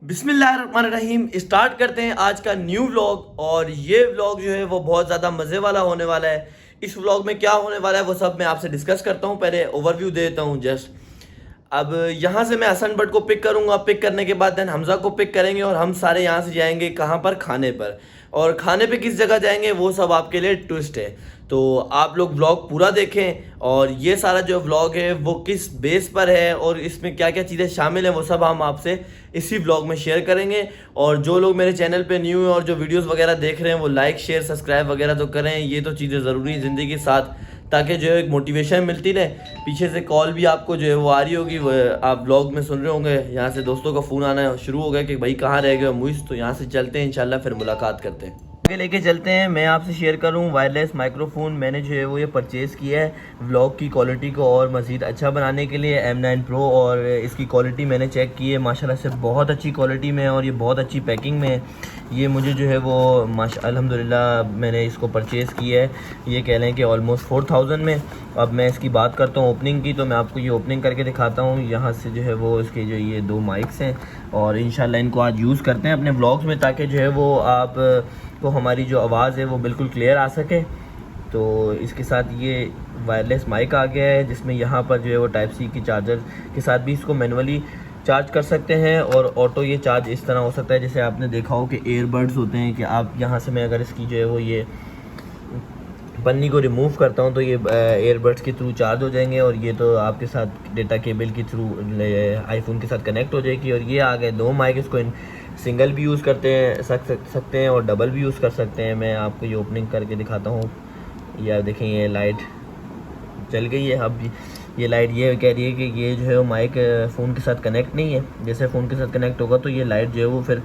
बिस्मिल्लाहिर्रहमानिर्रहीम। स्टार्ट करते हैं आज का न्यू व्लॉग। और ये व्लॉग जो है वो बहुत ज़्यादा मज़े वाला होने वाला है। इस व्लॉग में क्या होने वाला है वो सब मैं आपसे डिस्कस करता हूँ। पहले ओवरव्यू दे देता हूँ जस्ट। अब यहाँ से मैं हसन बट को पिक करूँगा। पिक करने के बाद देन हमज़ा को पिक करेंगे और हम सारे यहाँ से जाएंगे कहाँ पर, खाने पर। और खाने पे किस जगह जाएंगे वो सब आपके लिए ट्विस्ट है, तो आप लोग व्लॉग पूरा देखें। और ये सारा जो व्लॉग है वो किस बेस पर है और इसमें क्या क्या चीज़ें शामिल हैं वो सब हम आपसे इसी व्लॉग में शेयर करेंगे। और जो लोग मेरे चैनल पे न्यू है और जो वीडियोस वगैरह देख रहे हैं वो लाइक शेयर सब्सक्राइब वगैरह तो करें। ये तो चीज़ें ज़रूरी है ज़िंदगी के साथ, ताकि जो है एक मोटिवेशन मिलती रहे। पीछे से कॉल भी आपको जो है वो आ रही होगी, वो आप व्लॉग में सुन रहे होंगे। यहाँ से दोस्तों का फ़ोन आना शुरू हो गया कि भाई कहाँ रह गए मुइज़। तो यहाँ से चलते हैं इंशाल्लाह, फिर मुलाकात करते हैं। आगे लेके चलते हैं। मैं आपसे शेयर करूं वायरलेस माइक्रोफोन मैंने जो है वो ये परचेज़ किया है व्लॉग की क्वालिटी को और मज़ीद अच्छा बनाने के लिए, M9 Pro। और इसकी क्वालिटी मैंने चेक की है, माशाल्लाह से बहुत अच्छी क्वालिटी में है और ये बहुत अच्छी पैकिंग में है। ये मुझे जो है वो अल्हम्दुलिल्लाह मैंने इसको परचेज़ किया है, ये कह लें कि ऑलमोस्ट 4000 में। अब मैं इसकी बात करता हूँ ओपनिंग की, तो मैं आपको ये ओपनिंग करके दिखाता हूँ। यहाँ से जो है वो इसके जो ये 2 माइक्स हैं और इंशाल्लाह इनको आज यूज़ करते हैं अपने व्लॉग्स में, ताकि जो है वो आप को हमारी जो आवाज़ है वो बिल्कुल क्लियर आ सके। तो इसके साथ ये वायरलेस माइक आ गया है, जिसमें यहाँ पर जो है वो टाइप सी की चार्जर के साथ भी इसको मैनुअली चार्ज कर सकते हैं। और ऑटो ये चार्ज इस तरह हो सकता है जैसे आपने देखा हो कि एयरबड्स होते हैं, कि आप यहाँ से मैं अगर इसकी जो है वो ये पन्नी को रिमूव करता हूँ तो ये एयरबड्स के थ्रू चार्ज हो जाएंगे। और ये तो आपके साथ डेटा केबल के थ्रू आईफोन के साथ कनेक्ट हो जाएगी। और ये आ गए 2 माइक, इसको सिंगल भी यूज़ सकते हैं और डबल भी यूज़ कर सकते हैं। मैं आपको ये ओपनिंग करके दिखाता हूँ। यार देखें ये लाइट चल गई है। अब ये लाइट ये कह रही है कि ये जो है वो माइक फ़ोन के साथ कनेक्ट नहीं है। जैसे फ़ोन के साथ कनेक्ट होगा तो ये लाइट जो है वो फिर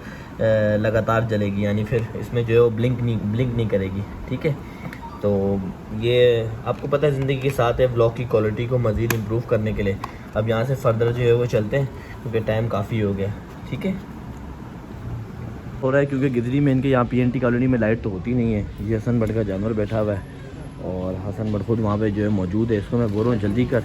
लगातार जलेगी, यानी फिर इसमें जो है वो ब्लिंक नहीं करेगी। ठीक है, तो ये आपको पता है ज़िंदगी के साथ है व्लॉग की क्वालिटी को मज़ीद इम्प्रूव करने के लिए। अब यहाँ से फर्दर जो है वो चलते हैं क्योंकि टाइम काफ़ी हो गया। ठीक है, हो रहा है क्योंकि गिदरी में इनके यहाँ PNT कॉलोनी में लाइट तो होती नहीं है। ये हसन बट का जानवर बैठा हुआ है और हसन बट खुद वहाँ पे जो है मौजूद है। इसको मैं बोल रहा हूँ जल्दी कर,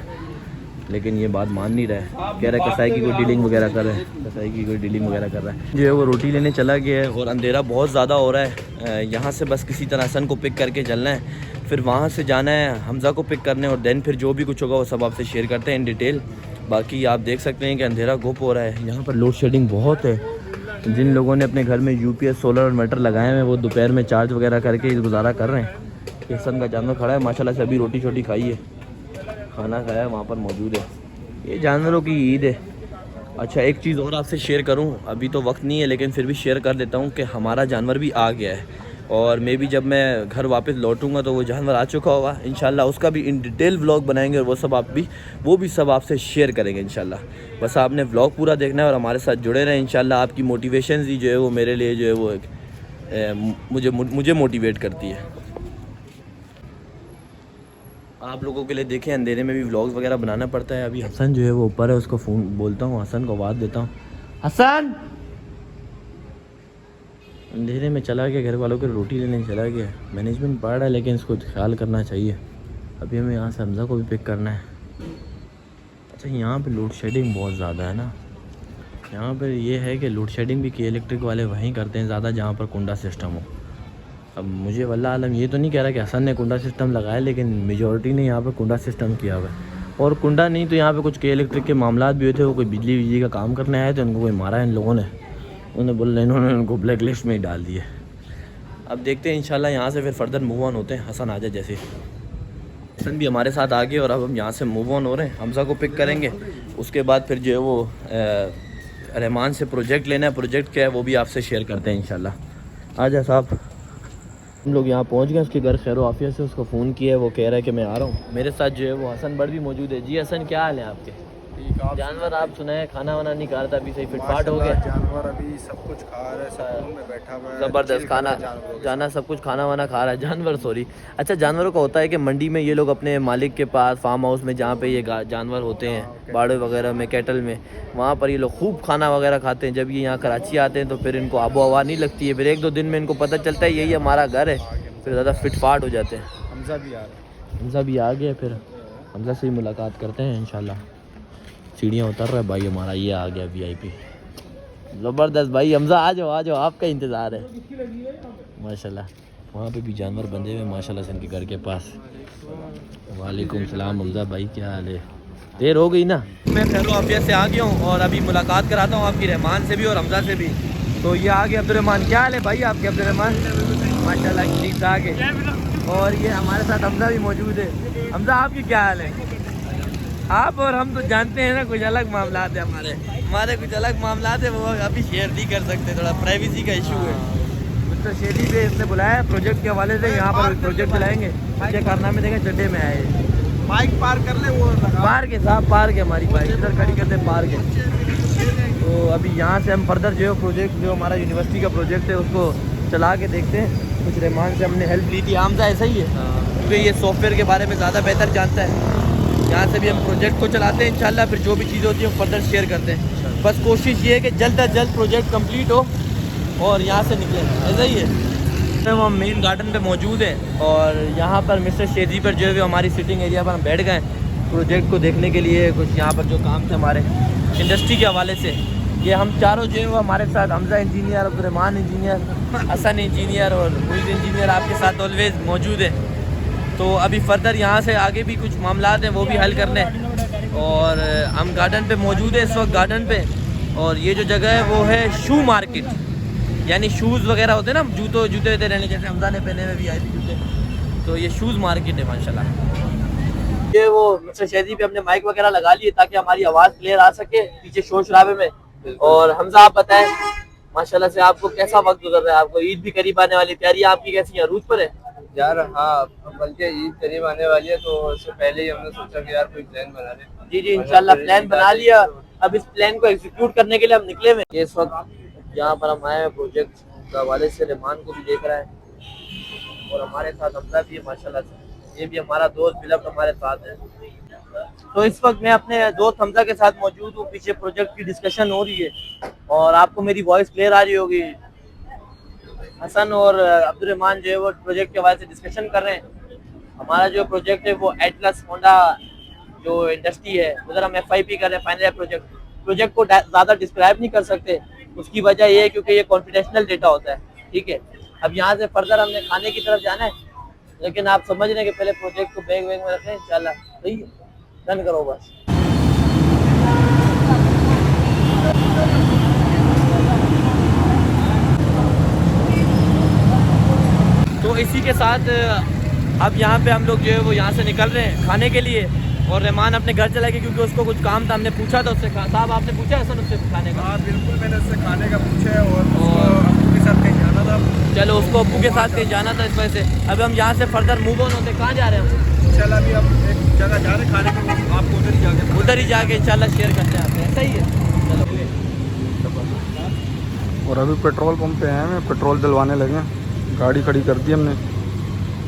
लेकिन ये बात मान नहीं रहा है। कह रहा है कसाई की कोई डीलिंग वगैरह कर रहा है, कसाई की कोई डीलिंग वगैरह कर रहा है। जो है वो रोटी लेने चला गया है और अंधेरा बहुत ज़्यादा हो रहा है। यहाँ से बस किसी तरह हसन को पिक करके चलना है, फिर वहाँ से जाना है हमज़ा को पिक करने और देन फिर जो भी कुछ होगा वो सब आपसे शेयर करते हैं इन डिटेल। बाकी आप देख सकते हैं कि अंधेरा गुप हो रहा है। यहाँ पर लोड शेडिंग बहुत है। जिन लोगों ने अपने घर में UPS सोलर और इन्वर्टर लगाए हैं वो दोपहर में चार्ज वगैरह करके गुजारा कर रहे हैं। हसन का जानवर खड़ा है माशाल्लाह से, अभी रोटी छोटी खाई है, खाना खाया है, वहाँ पर मौजूद है। ये जानवरों की ईद है। अच्छा एक चीज़ और आपसे शेयर करूं, अभी तो वक्त नहीं है लेकिन फिर भी शेयर कर देता हूं कि हमारा जानवर भी आ गया है और मे भी जब मैं घर वापस लौटूंगा तो वो जानवर आ चुका होगा इंशाल्लाह। उसका भी इन डिटेल व्लॉग बनाएंगे और वो भी सब आपसे शेयर करेंगे इंशाल्लाह। बस आपने व्लॉग पूरा देखना है और हमारे साथ जुड़े रहें इंशाल्लाह। आपकी मोटिवेशन ही जो है वो मेरे लिए जो है वो मुझे मोटिवेट करती है। आप लोगों के लिए देखें अंधेरे में भी व्लॉग्स वगैरह बनाना पड़ता है। अभी हसन जो है वो ऊपर है, उसको फ़ोन बोलता हूँ, हसन को आवाज़ देता हूँ, हसन। अंधेरे में चला गया, घर वालों को रोटी लेने चला गया। मैनेजमेंट पढ़ रहा है लेकिन इसको ख्याल करना चाहिए। अभी हमें यहाँ से हमज़ा को भी पिक करना है। अच्छा यहाँ पे लोड शेडिंग बहुत ज़्यादा है ना। यहाँ पर ये है कि लोड शेडिंग भी की इलेक्ट्रिक वाले वहीं करते हैं ज़्यादा जहाँ पर कुंडा सिस्टम हो। अब मुझे वल्लाह आलम ये तो नहीं कह रहा कि हसन ने कुंडा सिस्टम लगाया, लेकिन मेजॉरिटी ने यहाँ पर कुंडा सिस्टम किया हुआ है। और कुंडा नहीं तो यहाँ पे कुछ के इलेक्ट्रिक के मामला भी हुए थे, वो कोई बिजली का काम करने आए थे, उनको कोई मारा इन लोगों ने, उन्होंने बोला इन्होंने उनको ब्लैक लिस्ट में ही डाल दिए। अब देखते हैं इंशाल्लाह यहाँ से फिर फर्दर मूव ऑन होते हैं। हसन आ जाए जैसे, हसन भी हमारे साथ आ गए और अब हम यहाँ से मूव ऑन हो रहे हैं। हमज़ा को पिक करेंगे, उसके बाद फिर जो है वो रहमान से प्रोजेक्ट लेना है। प्रोजेक्ट क्या है वो भी आपसे शेयर करते हैं इंशाल्लाह। आ जाए साहब, हम लोग यहाँ पहुँच गए। उसके घर खैर आफियत से उसको फ़ोन किया है, वो कह रहा है कि मैं आ रहा हूँ। मेरे साथ जो है वो हसन बट भी मौजूद है। जी हसन, क्या हाल है आपके? जानवर आप सुनाए खाना वाना नहीं खा रहा था, अभी सही फिटफाट हो गया? जानवर अभी सब कुछ खा रहा है, सब में बैठा हुआ है, ज़बरदस्त खाना जाना सब कुछ खाना वाना खा रहा है जानवर, सॉरी। अच्छा जानवरों का होता है कि मंडी में ये लोग अपने मालिक के पास फार्म हाउस में जहाँ पे ये जानवर होते हैं बाड़े वगैरह में, कैटल में, वहाँ पर ये लोग खूब खाना वगैरह खाते हैं। जब ये यहाँ कराची आते हैं तो फिर इनको आबो हवा नहीं लगती है। फिर 1-2 दिन में इनको पता चलता है यही हमारा घर है, फिर ज़्यादा फिटफाट हो जाते हैं। हमजा भी आ रहा है, हमज़ा भी आ गया, फिर हमज़ा से ही मुलाकात करते हैं इंशाल्लाह। सीढ़ियाँ उतर रहा है भाई हमारा, ये आ गया VIP। ज़बरदस्त भाई। हमजा आ जाओ, आपका इंतज़ार है। माशाल्लाह वहाँ पे भी जानवर बंधे हुए माशाल्लाह से इनके घर के पास। वालेकुम सलाम हमजा भाई, क्या हाल है? देर हो गई ना। मैं खैर आफियत से आ गया हूँ और अभी मुलाकात कराता हूँ आपकी रहमान से भी और हमजा से भी। तो ये आगे अब्दुर्रहमान, क्या हाल है भाई आपके अब्दुर्रहमान? माशाल्लाह ठीक ठाक है। और ये हमारे साथ हमजा भी मौजूद है। हमजा आपकी क्या हाल है? आप और हम तो जानते हैं ना, कुछ अलग मामला है हमारे कुछ अलग मामला है, वो अभी शेयर नहीं कर सकते, थोड़ा प्राइवेसी का इशू है। मिस्टर शेदी पे इसने बुलाया प्रोजेक्ट के हवाले से, यहाँ पर प्रोजेक्ट चलाएंगे, क्या कारनामे देंगे, चड्डे में आए। बाइक पार कर ले, वो पार्क है साहब, पार्क है, हमारी बाइक इधर खड़ी करते हैं, पार्क है। तो अभी यहाँ से हम फर्दर जो प्रोजेक्ट जो हमारा यूनिवर्सिटी का प्रोजेक्ट है उसको चला के देखते हैं। कुछ रहमान से हमने हेल्प ली थी, आमजा ऐसा ही है क्योंकि ये सॉफ्टवेयर के बारे में ज़्यादा बेहतर जानता है। यहाँ से भी हम प्रोजेक्ट को चलाते हैं इंशाल्लाह, फिर जो भी चीज़ होती है फर्दर शेयर करते हैं। बस कोशिश ये है कि जल्द अज जल्द प्रोजेक्ट कंप्लीट हो और यहाँ से निकले, ऐसा ही है। तो हम मेन गार्डन पे मौजूद हैं और यहाँ पर मिस्टर शेदी पर जो है हमारी सिटिंग एरिया पर हम बैठ गए प्रोजेक्ट को देखने के लिए। कुछ यहाँ पर जो काम थे हमारे इंडस्ट्री के हवाले से, ये हम चारों जो है वो हमारे साथ, Hamza engineer, Abdurrahman engineer, Hasan engineer और मुइज़ इंजीनियर आपके साथ ऑलवेज मौजूद है। तो अभी फर्दर यहाँ से आगे भी कुछ मामलात हैं वो भी हल करने हैं। और हम गार्डन पे मौजूद है इस वक्त गार्डन पे, और ये जो जगह है वो है शू मार्केट, यानी शूज़ वगैरह होते हैं ना, जूते होते रहने, जैसे हमजा ने पहने हुए VIP जूते, तो ये शूज़ मार्केट है माशाल्लाह। ये वो मिस्टर शेदी पे हमने माइक वगैरह लगा लिए ताकि हमारी आवाज़ क्लियर आ सके पीछे शोर शराबे में। और हमजा आप बताएं माशाल्लाह से आपको कैसा वक्त गुजर रहा है? आपको ईद भी करीब आने वाली, तैयारी आपकी कैसी है? अरूज पर है यार। हाँ, बल्कि ईद करीब आने वाली है तो उससे पहले ही हमने सोचा कि यार कोई प्लान बना ले। जी इंशाल्लाह प्लान बना लिया। अब इस प्लान को एग्जीक्यूट करने के लिए हम निकले हुए। ये इस वक्त जहाँ पर हम आए हैं प्रोजेक्ट के हवाले से, रहमान को भी देख रहा है और हमारे साथ हमजा भी है माशाल्लाह से, ये भी हमारा दोस्त बिलक हमारे साथ है। तो इस वक्त मैं अपने दोस्त हमजा के साथ मौजूद हूँ, पीछे प्रोजेक्ट की डिस्कशन हो रही है और आपको मेरी वॉइस क्लियर आ रही होगी। हसन और अब्दुर्रहमान जो है वो प्रोजेक्ट के हवाले से डिस्कशन कर रहे हैं। हमारा जो प्रोजेक्ट है वो एटलस होंडा जो इंडस्ट्री है उधर हम FIP कर रहे हैं, फाइनल प्रोजेक्ट को ज़्यादा डिस्क्राइब नहीं कर सकते। उसकी वजह ये है क्योंकि ये कॉन्फिडेंशियल डेटा होता है, ठीक है। अब यहाँ से फर्दर हमने खाने की तरफ जाना है, लेकिन आप समझ रहे हैं कि पहले प्रोजेक्ट को बैग में रखें इंशाल्लाह। सही है, डन करो बस। तो इसी के साथ अब यहाँ पे हम लोग जो है वो यहाँ से निकल रहे हैं खाने के लिए, और रहमान अपने घर चला गया क्योंकि उसको कुछ काम था। हमने पूछा था उससे, साहब आपने पूछा है सर उससे खाने का? हाँ बिल्कुल, मैंने उससे खाने का पूछा है और अब्बू के साथ कहीं जाना था। चलो उसको अब्बू के साथ कहीं जाना था, इस वजह से अब हम यहाँ से फर्दर मूव ऑन होते। कहाँ जा रहे हैं? चल अभी हम एक जगह जा रहे हैं खाने के लिए, आपको उधर ही जाके इंशाल्लाह शेयर करते आते हैं। सही है, और अभी पेट्रोल पंप पे हैं, मैं पेट्रोल डलवाने लगे, गाड़ी खड़ी कर दी हमने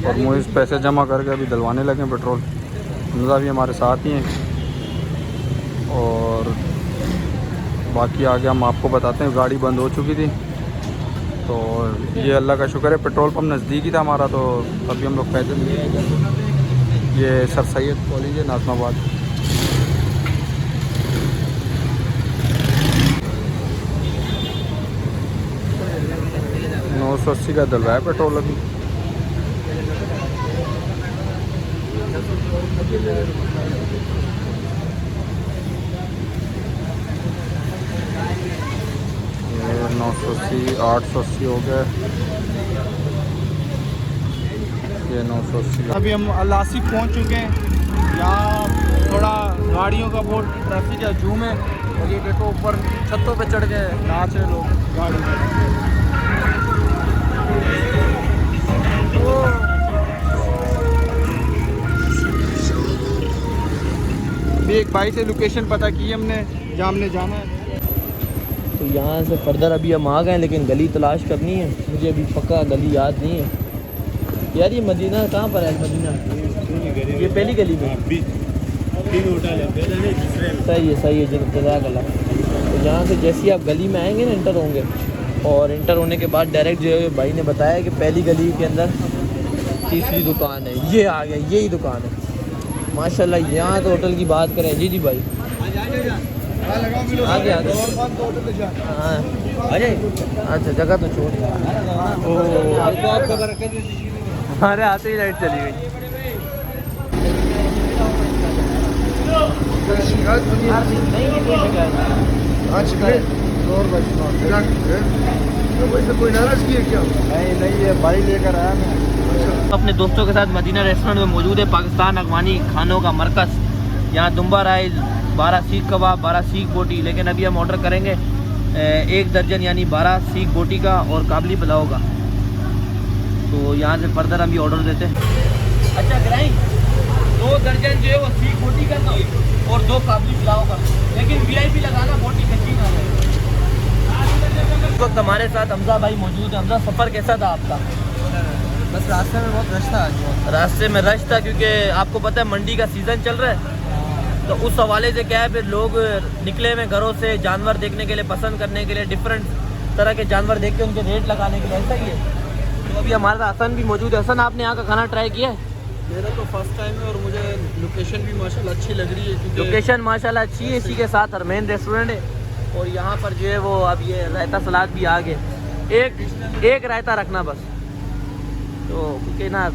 और मुझे पैसे जमा करके अभी डलवाने लगे पेट्रोल। हमजा भी हमारे साथ ही हैं और बाकी आगे हम आपको बताते हैं। गाड़ी बंद हो चुकी थी तो ये अल्लाह का शुक्र है पेट्रोल पंप नज़दीक ही था हमारा, तो अभी हम लोग पैदल ये सर सैयद कॉलेज है नाज़िमाबाद। $980 का डल रहा है पेट्रोल अभी। ये 980, 880 हो गया, ये 980। अभी हम अलासी पहुंच चुके हैं। यहाँ थोड़ा गाड़ियों का बहुत ट्रैफिक है, जूम है, और ये देखो ऊपर छतों पे चढ़ के नाच रहे लोग गाड़ी में। अभी एक भाई से लोकेशन पता की हमने जहाँ हमने जाना है। तो यहाँ से फर्दर अभी हम आ गए, लेकिन गली तलाश करनी है, मुझे अभी पक्का गली याद नहीं है यार। ये मदीना कहाँ पर है? मदीना ये पहली गली में सही है जज़ाकल्लाह। तो यहाँ से जैसे ही आप गली में आएंगे ना, इंटर होंगे, और इंटर होने के बाद डायरेक्ट जो है भाई ने बताया कि पहली गली के अंदर तीसरी दुकान है। ये आ गया, यही दुकान है माशाल्लाह। यहाँ तो होटल की बात करें, जी भाई आगे आगे हाँ अजय अच्छा जगह तो छोड़ हमारे आते ही लाइट चली गई कोई नाराजगी है क्या? नहीं है भाई लेकर आया मैं। अपने दोस्तों के साथ मदीना रेस्टोरेंट में मौजूद है पाकिस्तान अफगानी खानों का मरकज़। यहाँ दुम्बा राइस 12 सीख कबाब 12 सीख बोटी, लेकिन अभी हम ऑर्डर करेंगे 1 दर्जन यानी 12 सीख बोटी का और काबली पुलाव का। तो यहाँ से फर्दर हम ये ऑर्डर देते हैं। अच्छा ग्राइंड 2 दर्जन जो है वो सीख बोटी का और 2 काबली पुलाव का, लेकिन VIP लगाना बोटी कच्ची ना है। इस वक्त हमारे साथ हमजा भाई मौजूद है। हमजा सफ़र कैसा था आपका? बस रास्ते में बहुत रश था। रास्ते में रश था क्योंकि आपको पता है मंडी का सीज़न चल रहा है, तो उस हवाले से क्या है फिर लोग निकले हुए घरों से जानवर देखने के लिए, पसंद करने के लिए, डिफरेंट तरह के जानवर देख के उनके रेट लगाने के लिए। ऐसा ही है। तो अभी हमारे साथ हसन भी मौजूद है। हसन आपने यहाँ का खाना ट्राई किया है? मेरा तो फर्स्ट टाइम है और मुझे लोकेशन भी माशाल्लाह अच्छी लग रही है। लोकेशन माशाल्लाह अच्छी है। इसी के साथ हरमैन रेस्टोरेंट है और यहाँ पर जो है वो अब ये रायता सलाद भी आ गए। एक रायता रखना बस, तो क्योंकि ना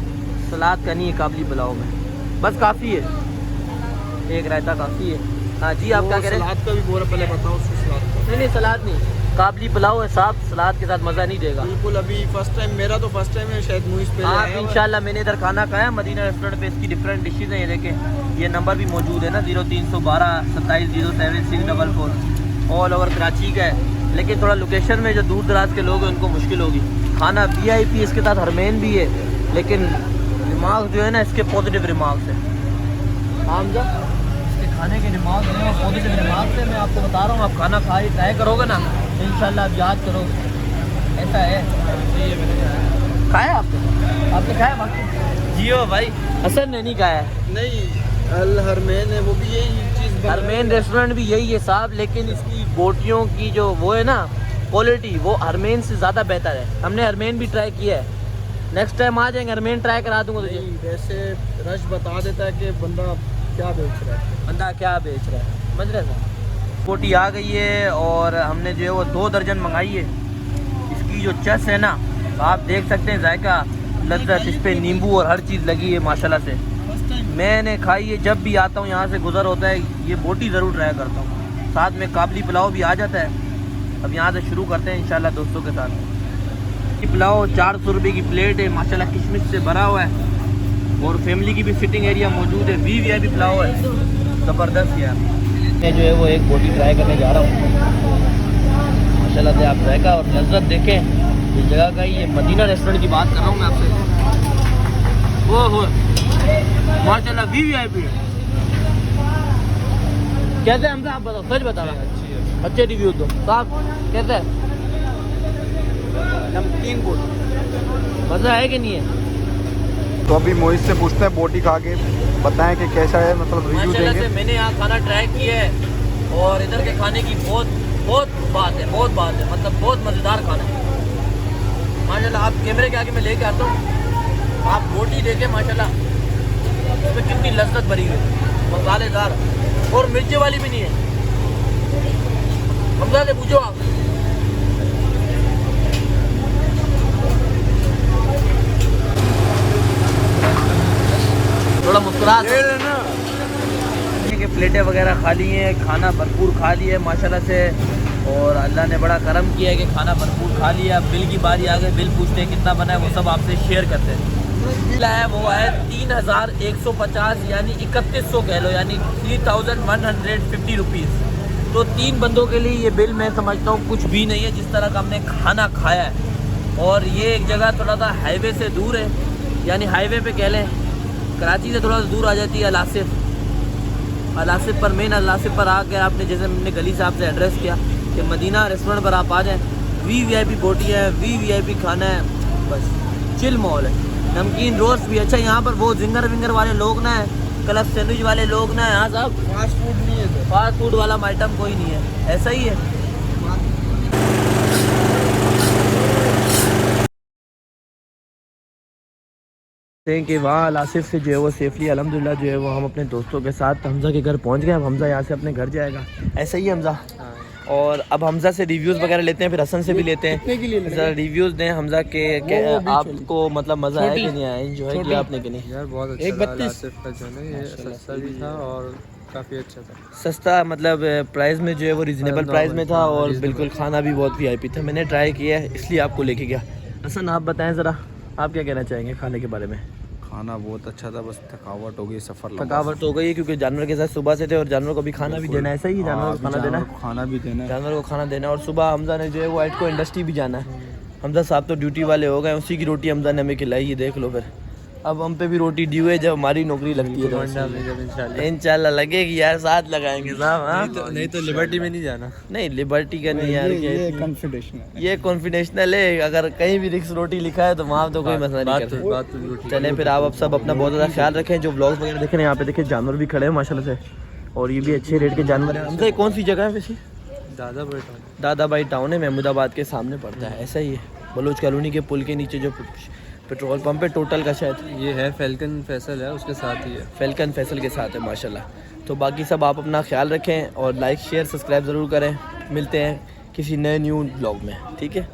सलाद का नहीं है काबली पुलाव में, बस काफ़ी है, एक रायता काफ़ी है। हाँ जी आप क्या कह रहे हैं? सलाद का भी बोरा पहले बताओ उसको। सलाद का नहीं सलाद नहीं, काबली पुलाव है साहब, सलाद के साथ मज़ा नहीं देगा बिल्कुल। अभी फर्स्ट टाइम, मेरा तो फर्स्ट टाइम है शायद मुझ पे। आप इंशाल्लाह मैंने इधर खाना खाया मदीना रेस्टोरेंट पे। इसकी डिफरेंट डिशेज़ हैं, ये देखें। ये नंबर भी मौजूद है ना 0312 27 07 644, ऑल ओवर कराची का है। लेकिन थोड़ा लोकेशन में जो दूर दराज के लोग हैं उनको मुश्किल होगी। खाना VIP, इसके साथ हरमैन भी है, लेकिन रिमार्क जो है ना इसके पॉजिटिव रिमार्क्स है। हमजा इसके खाने के रिमार्क हैं और पॉजिटिव रिमार्क्स है। मैं आपको बता रहा हूँ, आप खाना ट्राई करोगे ना तो इंशाल्लाह आप याद करोगे। ऐसा है। खाया आपने खाया बाकी? जियो भाई, हसन ने नहीं खाया। नहीं, अल हरमैन है वो भी यही चीज़। हरमैन रेस्टोरेंट भी यही है साहब, लेकिन इसकी बोटियों की जो वो है ना क्वालिटी, वो हरमैन से ज़्यादा बेहतर है। हमने हरमैन भी ट्राई किया है, नेक्स्ट टाइम आ जाएंगे हरमैन ट्राई करा दूंगा तुझे। वैसे रश बता देता है कि बंदा क्या बेच रहा है, समझ रहे थे। बोटी आ गई है और हमने जो है वो 2 दर्जन मंगाई है। इसकी जो चस है ना, आप देख सकते हैं जायका, लज्जत, इस पर नींबू और हर चीज़ लगी है माशाल्लाह से। मैंने खाई है, जब भी आता हूँ यहाँ से गुजर होता है ये बोटी ज़रूर ट्राई करता हूँ। साथ में काबली पुलाव भी आ जाता है। अब यहाँ से शुरू करते हैं इंशाल्लाह दोस्तों के साथ। पुलाव 400 रुपये की प्लेट है, माशाल्लाह किशमिश से भरा हुआ है और फैमिली की भी सिटिंग एरिया मौजूद है। VIP पुलाव है, ज़बरदस्त यार। मैं जो है वो एक बोटी ट्राई करने जा रहा हूँ। माशाल्लाह से आप जायका और लज्जत देखें इस जगह का। ये मदीना रेस्टोरेंट की बात कर रहा हूँ मैं आपसे। वो हो माशाल्लाह VIP है। कैसे है हमसे आप बताओ, सच बता रहा। अच्छे रिव्यू दो साहब, कैसे है? नमकीन बोटी मज़ा है कि नहीं है? तो अभी मोहित से पूछते हैं बोटी खा के बताएं कि कैसा है, मतलब रिव्यू माशाल्लाह देंगे। से मैंने यहाँ खाना ट्राई किया है और इधर के खाने की बहुत बात है, मतलब बहुत मज़ेदार खाना है माशाल्लाह। आप कैमरे के आगे मैं लेके आता हूँ, आप बोटी देखें माशाल्लाह इसमें कितनी लज्जत भरी हुई है, मसालेदार और मिर्ची वाली भी नहीं है। हमजा से पूछो आप। थोड़ा मुस्कुरा के प्लेटें वगैरह खा ली हैं, खाना भरपूर खा लिया है माशाल्लाह से, और अल्लाह ने बड़ा करम किया है कि खाना भरपूर खा लिया। अब बिल की बारी आ गई, बिल पूछते हैं कितना बना है, वो सब आपसे शेयर करते हैं। बिल है वो है 3150 यानी 3100 कह लो, यानी 3150 रुपीज़। तो 3 बंदों के लिए ये बिल मैं समझता हूँ कुछ भी नहीं है, जिस तरह का हमने खाना खाया है। और ये एक जगह थोड़ा सा हाईवे से दूर है, यानी हाईवे पे कह लें कराची से थोड़ा सा दूर आ जाती है अलासिफ पर। मेन अलासिफ पर आकर आपने, जैसे हमने गली से आपसे एड्रेस किया कि मदीना रेस्टोरेंट पर आप आ जाएँ, VIP बोटी है, VIP खाना है, बस चिल माहौल है। नमकीन रोस्ट भी अच्छा। यहाँ पर वो जिंगर विंगर वाले लोग ना है, क्लब सैंडविच वाले लोग ना है, यहाँ साहब फास्ट फूड नहीं है, फास्ट फूड वाला आइटम कोई नहीं है, ऐसा ही है। हैं कि वहाँ आसिफ से जो है वो सेफली अल्हम्दुलिल्लाह जो है वो हम अपने दोस्तों के साथ हमज़ा के घर पहुँच गए। अब हमज़ा यहाँ से अपने घर जाएगा, ऐसा ही है हमज़ा। और अब हमज़ा से रिव्यूज़ वगैरह लेते हैं, फिर हसन से भी लेते हैं। ज़रा रिव्यूज़ दें हमज़ा के आपको मतलब मज़ा आया कि नहीं आया, एंजॉय किया आपने कि नहीं? यार बहुत अच्छा लगा आसिफ का जो है ये सस्ता भी था और काफ़ी अच्छा था। सस्ता मतलब प्राइस में जो है वो रिजनेबल प्राइस में था और बिल्कुल खाना भी बहुत वीआईपी था। मैंने ट्राई किया है इसलिए आपको लेके गया। हसन आप बताएं ज़रा, आप क्या कहना चाहेंगे खाने के बारे में? खाना बहुत अच्छा था, बस थकावट हो गई, सफ़र थकावट हो गई क्योंकि जानवर के साथ सुबह से थे और जानवर को भी खाना भी देना है। ऐसा ही जानवर को खाना देना है, खाना भी देना है, जानवर को खाना देना है। और सुबह हमजा ने जो है वो को इंडस्ट्री भी जाना है। हमजा साहब तो ड्यूटी वाले हो गए, उसी की रोटी हमजा ने हमें खिलाई, ये देख लो। फिर अब हम पे भी रोटी ड्यू है जब हमारी नौकरी लगती है तो इंशाल्लाह लगेगी यार, साथ लगाएंगे साहब। हाँ नहीं तो लिबर्टी में नहीं जाना। नहीं लिबर्टी का नहीं यार, ये कॉन्फिडेंशियल ये कॉन्फिडेंशियल है। अगर कहीं भी रिक्स रोटी लिखा है तो वहाँ तो कोई मसला नहीं करता। चलें फिर आप सब अपना बहुत ज़्यादा ख्याल रखें। जो व्लॉग्स वगैरह देख रहे हैं यहाँ पे देखिए जानवर भी खड़े हैं माशाल्लाह से, और ये भी अच्छे रेट के जानवर हैं। हमसे कौन सी जगह है वैसे? दादा भाई टाउन है, महमूदाबाद के सामने पड़ता है। ऐसा ही है, बलूच कॉलोनी के पुल के नीचे जो पेट्रोल पंप है टोटल का, शायद ये है फैल्कन फैसल है, उसके साथ ही है, फैल्कन फैसल के साथ है माशाल्लाह। तो बाकी सब आप अपना ख्याल रखें और लाइक शेयर सब्सक्राइब ज़रूर करें। मिलते हैं किसी नए न्यू ब्लॉग में, ठीक है।